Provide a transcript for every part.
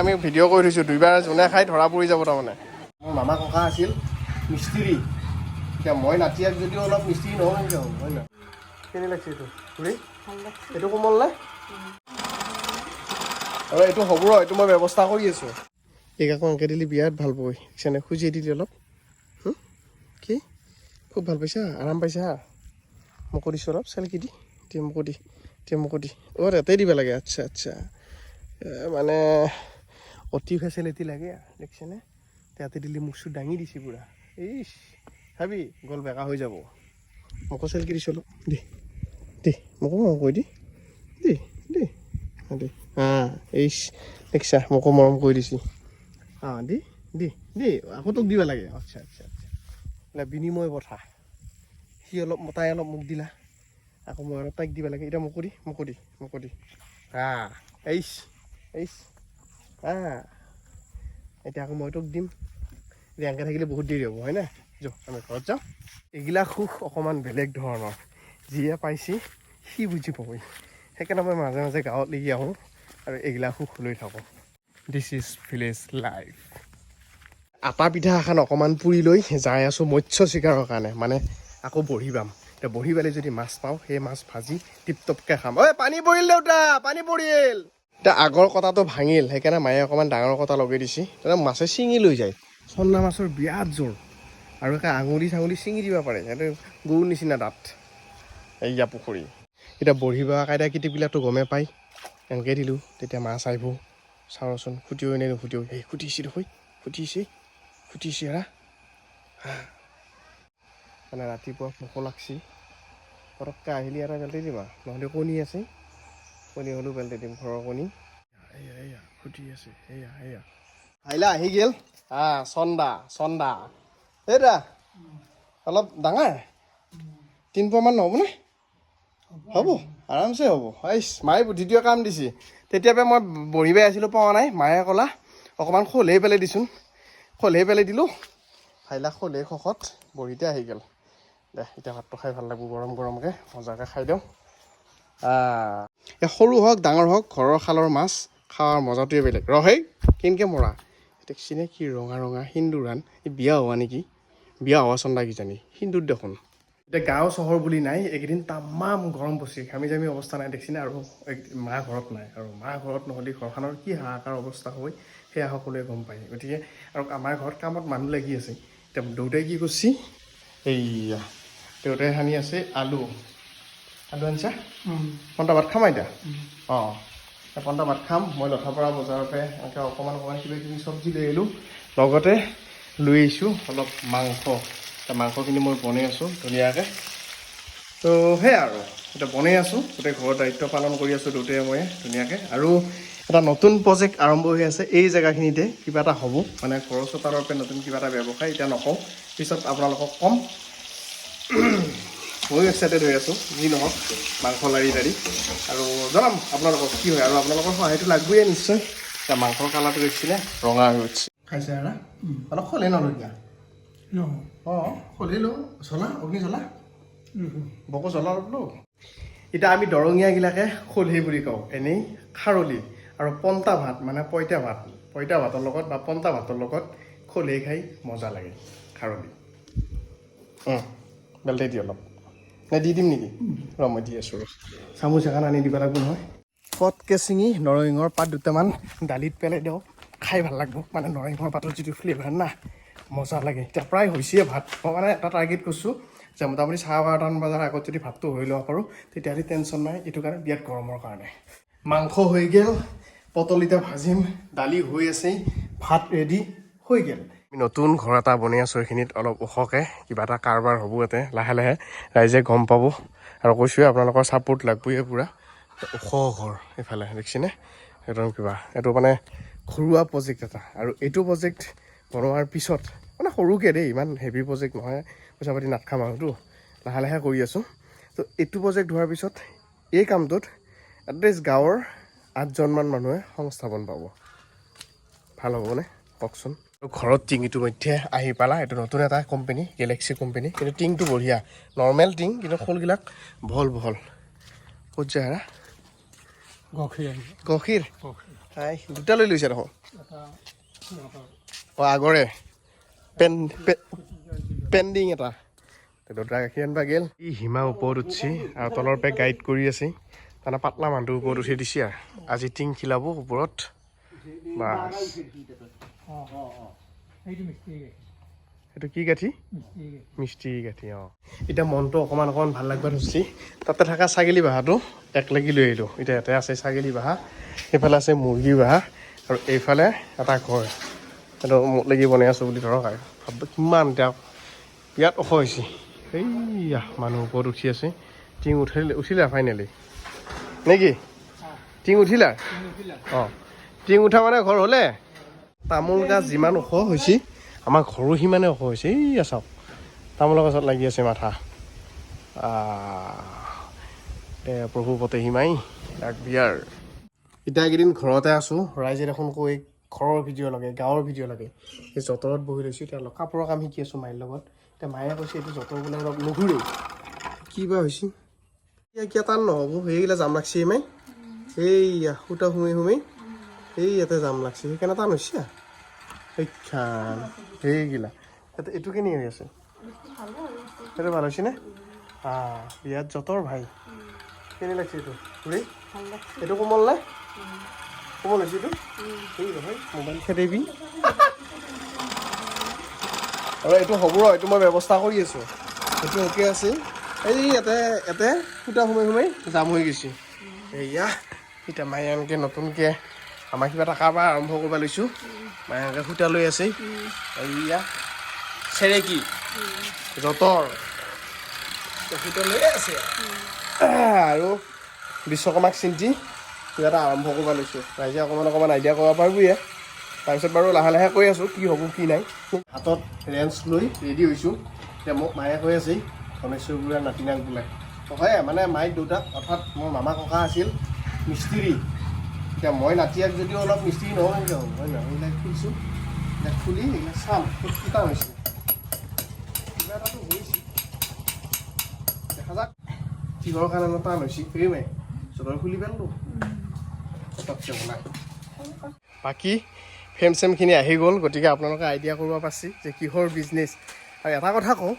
আমি ভিডিঅ' কৰি থৈছোঁ দুইবাৰ যোনে খাই ধৰা পৰি যাব তাৰমানে মোৰ মামা ককা আছিল মিস্ত্ৰী এতিয়া মই নাতিয়াক যদিও অলপ মিস্ত্ৰী নহয় যাওঁ হয় নহয় কেনে লাগিছে এইটো ঘূৰি এইটো কোমল নে আৰু এইটো হ'ব ৰ এইটো মই ব্যৱস্থা কৰি আছোঁ এই আকৌ অংকে দিলি বিৰাট ভাল পাবি চেনে খুজি দিলি অলপ কি খুব ভাল পাইছা আৰাম পাইছা মোকো দিছোঁ অলপ চেলকি দি এতিয়া মোকো দি অ' তাতেই দিব লাগে আচ্ছা আচ্ছা মানে অতি ফেচিলিটি লাগে দেখিছেনে তাতে দিলি মুখ চুখ দাঙি দিছে পুৰা ইচ ভাবি গ'ল বেকা হৈ যাব মোকো চেলকি দিছোঁ অলপ দে মোকো মৰম কৰি দে ইচ দেখিছা মোকো মৰম কৰি দিছি দি আকৌ তোক দিব লাগে আচ্ছা আচ্ছা আচ্ছা বিনিময় কথা তাই অলপ মোক দিলা আকৌ মই অলপ তাইক দিব লাগে এতিয়া মোকো দি এইচ এতিয়া আকৌ মই তোক দিম ৰিয়াংকে থাকিলে বহুত দেৰি হ'ব হয় না আমি ঘৰত যাওঁ এইগিলা সুখ অকণমান বেলেগ ধৰণৰ যিয়ে পাইছে সি বুজি পাবই সেইকাৰণে মই মাজে মাজে গাঁৱত লাগি আহোঁ আৰু এইগিলা সুখ লৈ থাকোঁ দিছ ইজ ভিলেজ লাইফ আটা পিঠা এখন অকণমান পুৰি লৈ যাই আছোঁ মৎস্য চিকাৰৰ কাৰণে মানে আকৌ বহি পাম এতিয়া বহি পালে যদি মাছ পাওঁ সেই মাছ ভাজি টিপটপকৈ খাম ঐ পানী পৰিল দেউতা পানী পৰিল এতিয়া আগৰ কটাটো ভাঙিল সেইকাৰণে মায়ে অকণমান ডাঙৰ কটা লগাই দিছে তেতিয়া মাছে ছিঙি লৈ যায় চন্দা মাছৰ বিৰাট জোৰ আৰু একে আঙুলি চাঙুলি ছিঙি দিব পাৰে সিহঁতে গৰুৰ নিচিনা দাঁত এইয়া পুখুৰী এতিয়া বহি বা কাইদা কিটিপবিলাকতো গমেই পায় এনেকৈ দিলোঁ তেতিয়া মাছ আহিব চাওঁচোন ফুটিও নে নুফুটিও সেই ফুটিছে দেখোন ফুটিছে মানে ৰাতিপুৱা ভোক লাগছি পটককৈ আহিলে এটা পেল্টি দিম আৰু নহ'লে কণী আছে কণী হ'লেও পেল্টি দিম ঘৰৰ কণী এয়া ফুটি আছে এয়া আহিলা আহি গ'ল চন্দা এইটা অলপ ডাঙৰ 3 পোৱামান নহ'বনে হ'ব আৰামছে হ'ব মায়ে বুদ্ধি দিয়া কাম দিছে তেতিয়াপৰা মই বহি পাই আছিলোঁ পোৱা নাই মায়ে ক'লা অকণমান খোলহে পেলাই দিলোঁ ভাইলা খোলহে শকত বহিতে আহি গ'ল দে এতিয়া ভাতটো খাই ভাল লাগিব গৰমকৈ মজাকৈ খাই দিওঁ এই সৰু হওক ডাঙৰ হওক ঘৰৰ খালৰ মাছ খোৱাৰ মজাটোৱে বেলেগ ৰহেই কেনেকৈ মৰা দেখিছেনে কি ৰঙা সিন্দুৰান এই বিয়া হোৱা নেকি বিয়া হোৱা চন্দা কিজানি সিন্দুৰ দেখোন এতিয়া গাঁও চহৰ বুলি নাই এইকেইদিন তামাম গৰম পৰছি ঘামি জামি অৱস্থা নাই দেখিছেনে আৰু মা ঘৰত নাই আৰু মা ঘৰত নহ'লে ঘৰখনৰ কি হাহাকাৰ অৱস্থা হয় সেয়া সকলোৱে গম পায় গতিকে আৰু আমাৰ ঘৰত কামত মানুহ লাগি আছে এতিয়া দেউতাই কি কৰিছে এইয়া দেউতাই সানি আছে আলু আনিছা পন্তা ভাত খাম এতিয়া পন্তা ভাত খাম মই লঠাৰপৰা বজাৰৰ পৰা এনেকৈ অকণমান কিবা কিবি চব্জি লৈ আহিলোঁ লগতে লৈ আহিছোঁ অলপ মাংসখিনি মই বনাই আছোঁ ধুনীয়াকৈ তো সেয়া আৰু এতিয়া বনাই আছোঁ গোটেই ঘৰৰ দায়িত্ব পালন কৰি আছোঁ দেউতাই মই ধুনীয়াকৈ আৰু এটা নতুন প্ৰজেক্ট আৰম্ভ হৈ আছে এই জেগাখিনিতে কিবা এটা হ'ব মানে ঘৰৰ চোতালৰ পৰা নতুন কিবা এটা ব্যৱসায় এতিয়া নকওঁ পিছত আপোনালোকক ক'ম ময়ো এক্সাইটেড হৈ আছোঁ যি নহওক মাংস লাৰি আৰু জনাম আপোনালোকক কি হয় আৰু আপোনালোকৰ সহায়টো লাগবই নিশ্চয় এতিয়া মাংসৰ কালাৰটো দেখিছিলে ৰঙা হৈ উঠিছে খাইছে আৰু অলপ খোলে নলওঁ এতিয়া খলিলোঁ অগ্নি জ্বলা বকো জ্বলা অলপ এতিয়া আমি দৰঙীয়াগিলাকে খলি বুলি কওঁ এনেই খাৰলি আৰু পন্তা ভাত মানে পঁইতা ভাতৰ লগত বা পন্তা ভাতৰ লগত খলি খাই মজা লাগে খাৰলি বেলতে দি অলপ নে দি দিম নেকি মই দি আছোঁ চামুচ এখন আনি দিব লাগিব নহয় পটকৈ ছিঙি নৰসিংহৰ পাত দুটামান দালিত পেলাই দিওঁ খাই ভাল লাগিব মানে নৰসিংহৰ পাতৰ যিটো ফ্লেভাৰ না মজা লাগে এতিয়া প্ৰায় হৈছেই ভাত মই মানে এটা টাৰ্গেট কৰিছোঁ যে মোটামুটি 11:30 বজাৰ আগত যদি ভাতটো হৈ ল'ব পাৰোঁ তেতিয়াহ'লে টেনশ্যন নাই এইটো কাৰণে বিৰাট গৰমৰ কাৰণে মাংস হৈ গ'ল পটল এতিয়া ভাজিম দালি হৈ আছে ভাত ৰেডি হৈ গ'ল নতুন ঘৰ এটা বনাই আছোঁ এইখিনিত অলপ ওখকৈ কিবা এটা কাৰবাৰ হ'ব ইয়াতে লাহে ৰাইজে গম পাব আৰু কৈছোঁৱে আপোনালোকৰ ছাপোৰ্ট লাগবই পূৰা ওখ ঘৰ এইফালে দেখিছেনে একদম কিবা এইটো মানে ঘৰুৱা প্ৰজেক্ট এটা আৰু এইটো প্ৰজেক্ট বনোৱাৰ পিছত মানে সৰুকৈ দেই ইমান হেভি প্ৰজেক্ট নহয় পইচা পাতি নাটখাম আৰুতো লাহে কৰি আছোঁ তো এইটো প্ৰজেক্ট হোৱাৰ পিছত এই কামটোত এটলিষ্ট গাঁৱৰ 8জনমান মানুহে সংস্থাপন পাব ভাল হ'বনে কওকচোন ঘৰত টিং ইতিমধ্যে আহি পালা এইটো নতুন এটা কোম্পানী গেলেক্সি কোম্পানী কিন্তু টিংটো বঢ়িয়া নৰ্মেল টিং কিন্তু শোলবিলাক বহল ক'ত যায় গখীৰ হাই দুটা লৈ লৈছে দেখোন অঁ আগৰে পেণ্ডিং এটা দুটা গাখীৰ আনিবা গেল ই হিমা ওপৰত উঠছি আৰু তলৰ পৰা গাইড কৰি আছে তাৰমানে পাতলা মানুহটোৰ ওপৰত উঠি দিছে আৰু আজি টিং খিলাব ওপৰত বাছ এইটো কি গাঠি মিস্ত্ৰী গাঠি অঁ এতিয়া মনটো অকণমান ভাল লাগব ধৰিছে তাতে থকা ছাগলী বাহাটো এক লাগি লৈ আহিলোঁ এতিয়া ইয়াতে আছে ছাগলী বাহা এইফালে আছে মুৰ্গী বাহা আৰু এইফালে এটা ঘৰ সেইটো মোক লাগি বনাই আছোঁ বুলি ধৰক আৰু ভাব কিমান এতিয়া বিৰাট ওখ হৈছে এইয়া মানুহ ওপৰত উঠি আছে টিং উঠিলা ফাইনেলি নে কি টিং উঠিলা অঁ টিং উঠা মানে ঘৰ হ'লে তামোল গাছ যিমান ওখ হৈছে আমাৰ ঘৰো সিমানে ওখ হৈছে এইয়া চাওক তামোলৰ গছত লাগি আছে মাথা প্ৰভু পতে সিমাই তাক বিয়াৰ এতিয়া এইকেইদিন ঘৰতে আছোঁ ৰাইজে দেখোন কৈ ঘৰৰ ভিডিঅ' লাগে গাঁৱৰ ভিডিঅ' লাগে সেই যঁতৰত বহি লৈছোঁ এতিয়া কাপোৰৰ কাম শিকি আছোঁ মাইৰ লগত এতিয়া মায়ে কৈছে এইটো যঁতৰ বোলে অলপ নুঘূৰে কি বা হৈছে কিয় টান নহ'ব সেইগিলা জাম লাগছি মাই এইয়া সূতা সোমাই এই ইয়াতে জাম লাগছে সেইকাৰণে টান হৈছে সেইখান সেইগিলা এইটো কেনি হৈ আছে সেইটো ভাল হৈছেনে বিয়াত যঁতৰ ভাই কেনে লাগছে এইটো ঘূৰি এইটো কোমল নে কোমল হৈছে এইটো ঠিক নহয় মোবাইল খেদাবি আৰু এইটো হ'ব ৰ এইটো মই ব্যৱস্থা কৰি আছোঁ এইটো অ'কে আছে এই ইয়াতে সূতা সোমাই জাম হৈ গৈছে এয়া এতিয়া মায়ে এনেকৈ নতুনকৈ আমাৰ কিবা এটা কাৰবাৰ আৰম্ভ কৰিব লৈছোঁ মায়ে এনেকৈ সূতা লৈ আছে এয়া চেৰেকী যঁতৰ সূতা লৈ আছে আৰু বিশ্বকৰ্মাক চিন্তি কিবা এটা আৰম্ভ কৰিব লৈছোঁ ৰাইজে অকণমান আইডিয়া কৰিব পাৰিবয়ে তাৰপিছত বাৰু লাহে লাহে কৈ আছোঁ কি হ'ব কি নাই হাতত ৰেঞ্চ লৈ ৰেডি হৈছোঁ এতিয়া মোক মায়ে কৈ আছে ধনেশ্বৰ বুঢ়াৰ নাতিনাক বোলে হয় মানে মাইক দেউতাক অৰ্থাৎ মোৰ মামা ককা আছিল মিস্ত্ৰী এতিয়া মই নাতিয়াক যদিও অলপ মিস্ত্ৰী নহওঁ এনেকৈ হ'ল হয় নহয় এইবিলাক খুলিছোঁ এতিয়া খুলি এইবিলাক চাম ক'ত কিতা হৈছে কিবা এটাতো হৈছে দেখা যাক কিহৰ কাৰণে টান হৈছে ফ্ৰেমে যঁতৰ খুলি পেলালোঁ পটককৈ বনাই বাকী ফ্ৰেম চেমখিনি আহি গ'ল গতিকে আপোনালোকে আইডিয়া কৰিব পাৰিছে যে কিহৰ বিজনেছ আৰু এটা কথা কওঁ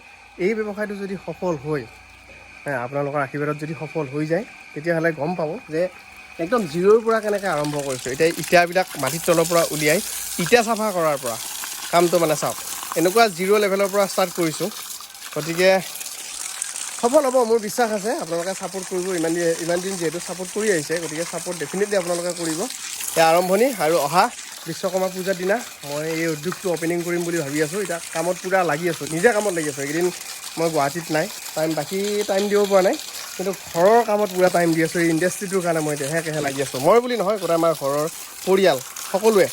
এই ব্যৱসায়টো যদি সফল হয় আপোনালোকৰ আশীৰ্বাদত যদি সফল হৈ যায় তেতিয়াহ'লে গম পাব যে একদম জিৰ'ৰ পৰা কেনেকৈ আৰম্ভ কৰিছোঁ এতিয়া ইটাবিলাক মাটিৰ তলৰ পৰা উলিয়াই ইটা চাফা কৰাৰ পৰা কামটো মানে চাওক এনেকুৱা জিৰ' লেভেলৰ পৰা ষ্টাৰ্ট কৰিছোঁ গতিকে সফল হ'ব মোৰ বিশ্বাস আছে আপোনালোকে ছাপোৰ্ট কৰিব ইমান দিন যিহেতু ছাপোৰ্ট কৰি আহিছে গতিকে ছাপোৰ্ট ডেফিনেটলি আপোনালোকে কৰিব এয়া আৰম্ভণি আৰু অহা বিশ্বকৰ্মা পূজাৰ দিনা মই এই উদ্যোগটো অপেনিং কৰিম বুলি ভাবি আছোঁ এতিয়া কামত পূৰা লাগি আছোঁ নিজে কামত লাগি আছোঁ এইকেইদিন মই গুৱাহাটীত নাই বাকী টাইম দিব পৰা নাই কিন্তু ঘৰৰ কামত পূৰা টাইম দি আছোঁ এই ইণ্ডাষ্ট্ৰিটোৰ কাৰণে মই দেহে লাগি আছোঁ মই বুলি নহয় গোটেই আমাৰ ঘৰৰ পৰিয়াল সকলোৱে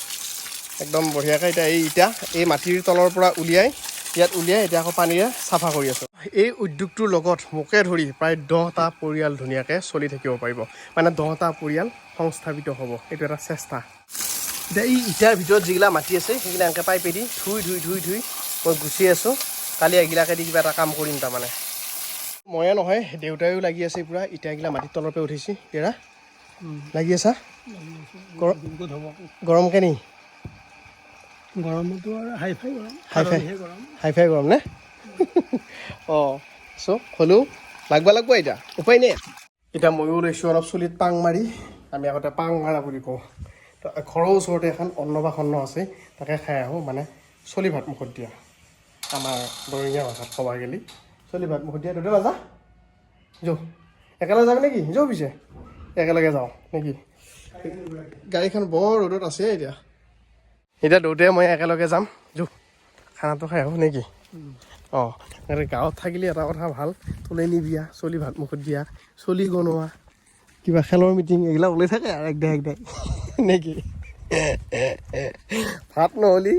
একদম বঢ়িয়াকৈ এতিয়া এই মাটিৰ তলৰ পৰা উলিয়াই এতিয়া আকৌ পানীৰে চাফা কৰি আছোঁ এই উদ্যোগটোৰ লগত মোকে ধৰি প্ৰায় 10টা পৰিয়াল ধুনীয়াকৈ চলি থাকিব পাৰিব মানে 10টা পৰিয়াল সংস্থাপিত হ'ব এইটো এটা চেষ্টা এতিয়া এই ইটাৰ ভিতৰত যিগিলা মাটি আছে সেইগিলা এনেকৈ পাইপেদি ধুই মই গুচি আছোঁ কালি এইগিলাকেদি কিবা এটা কাম কৰিম তাৰমানে ময়ে নহয় দেউতায়ো লাগি আছে পূৰা ইটাগিলা মাটিৰ তলৰ পৰা উঠিছে এৰা লাগি আছা গৰমকৈ নি গৰমতো আৰু হাই ফাই গৰম নে অঁ চ' হ'লেও লাগব এতিয়া উপায় নাই এতিয়া ময়ো লৈছোঁ অলপ চুলিত পাং মাৰি আমি আগতে পাং মাৰা বুলি কওঁ তো ঘৰৰ ওচৰতে এখন অন্নবাসন্ন আছে তাকে খাই আহোঁ মানে চলি ভাত মুখত দিয়া আমাৰ দৰঙীয়া ভাষাত ক'ব গ'লে চলি ভাত মুখত দিয়া দুটা নাযা যাওঁ একেলগে যাবি নেকি যাওঁ পিছে একেলগে যাওঁ নেকি গাড়ীখন বৰ ৰ'দত আছে এতিয়া দেউতাই মই একেলগে যাম যাওঁ খানাটো খাই আহোঁ নেকি অঁ গাঁৱত থাকিলে এটা কথা ভাল তোলনি বিয়া চলি ভাত মুখত দিয়া চলি গনোৱা কিবা খেলৰ মিটিং এইবিলাক ওলাই থাকে আৰু একদাই নেকি ভাত নহ'লে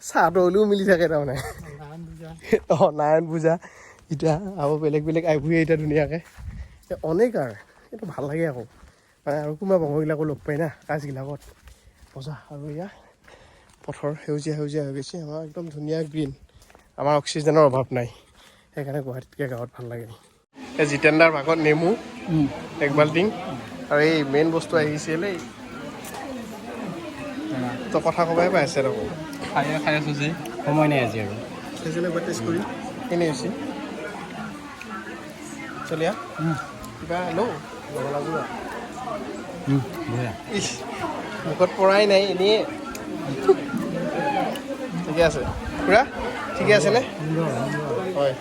চাহটো হ'লেও মিলি থাকে তাৰমানে অঁ নাৰায়ণ পূজা এতিয়া আৰু বেলেগ আইভুৱে এতিয়া ধুনীয়াকৈ অনেক আৰু এইটো ভাল লাগে আকৌ মানে আৰু কোনোবা বঙৰবিলাকো লগ পায় না কাজবিলাকত মজা আৰু এয়া পথৰ সেউজীয়া হৈ গৈছে আমাৰ একদম ধুনীয়া গ্ৰীণ আমাৰ অক্সিজেনৰ অভাৱ নাই সেইকাৰণে গুৱাহাটীতকৈ গাঁৱত ভাল লাগে এই জিতেন্দাৰ ভাগত নেমু এক বাল্টিং আৰু এই মেইন বস্তু আহিছিল এই তো কথা ক'বাই পাই আছে ৰ'ব খাই আছোঁ যে সময় নাই আজি আৰু সেইজনে এবাৰ টেষ্ট কৰি কেনে হৈছে চলিয়া কিবা লওঁ ল'ব লাগিব ইচ মুখত পৰাই নাই এনেই ঠিকে আছে খুৰা ঠিকে আছেনে হয়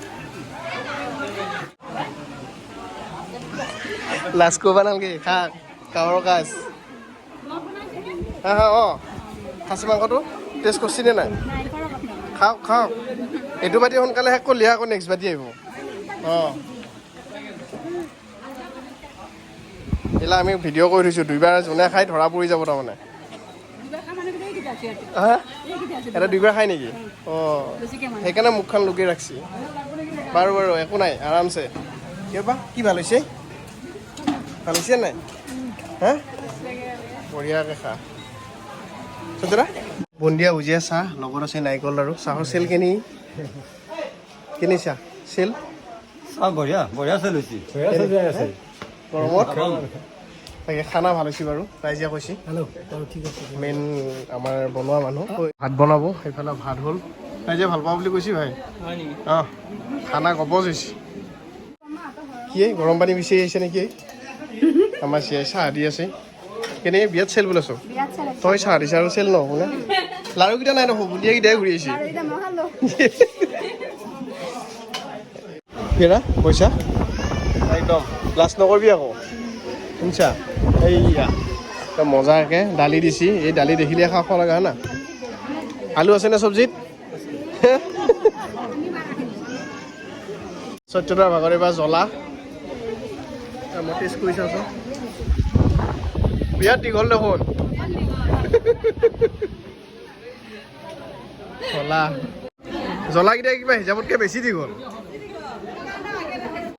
লাজ কৰিব নালাগে খা কাৱৰ কাজ হা অঁ খাচী মাংসটো টেষ্ট কৰিছিনে নাই খাওক খাওক এইটো বাতি সোনকালে শেষ কৰিলে আকৌ নেক্সট বাতি আহিব অঁ এইবিলাক আমি ভিডিঅ' কৰি থৈছোঁ দুইবাৰ যোনে খাই ধৰা পৰি যাব তাৰমানে হা এটা দুইবাৰ খাই নেকি অঁ সেইকাৰণে মুখখন লুকি ৰাখছি বাৰু বাৰু একো নাই আৰামছে কিয় বা কি ভাল হৈছে ভাল হৈছে নাই হা বঢ়িয়াকৈ খা চতুৰা বন্দিয়া ভুজিয়া চাহ লগত আছে নাৰিকল আৰু চাহৰ চেল কেনি চাহ চেল বঢ়িয়া বঢ়িয়া চলিছে গৰমত তাকে খানা ভাল হৈছে বাৰু ৰাইজে কৈছে মেইন আমাৰ বনোৱা মানুহ ভাত বনাব সেইফালে ভাত হ'ল ৰাইজে ভাল পাওঁ বুলি কৈছে ভাই অঁ খানা গপজ হৈছে কি গৰম পানী বিচাৰি আহিছে নেকি আমাৰ চিয়াই চাহ দি আছে কেনে বিয়াত চেল বোলে আছো তই চাহ দিছা আৰু চেল নহ'লে লাৰুকেইটা নাই দেখোঁ বুলিয়াকেইটাই ঘূৰি আহিছে কেৰা পইচা একদম লাজ নকৰিবি আকৌ শুনছা এইয়া মজাকৈ দালি দিছি এই দালি দেখিলে খাব লগা হয় না আলু আছেনে চব্জিত সত্যতাৰ ভাগৰে বা জ্বলা মই টেষ্ট কৰি চাওঁচোন বিয়াত দীঘল দেখোন জ্বলাকেইটা কিবা হিচাপতকৈ বেছি দীঘল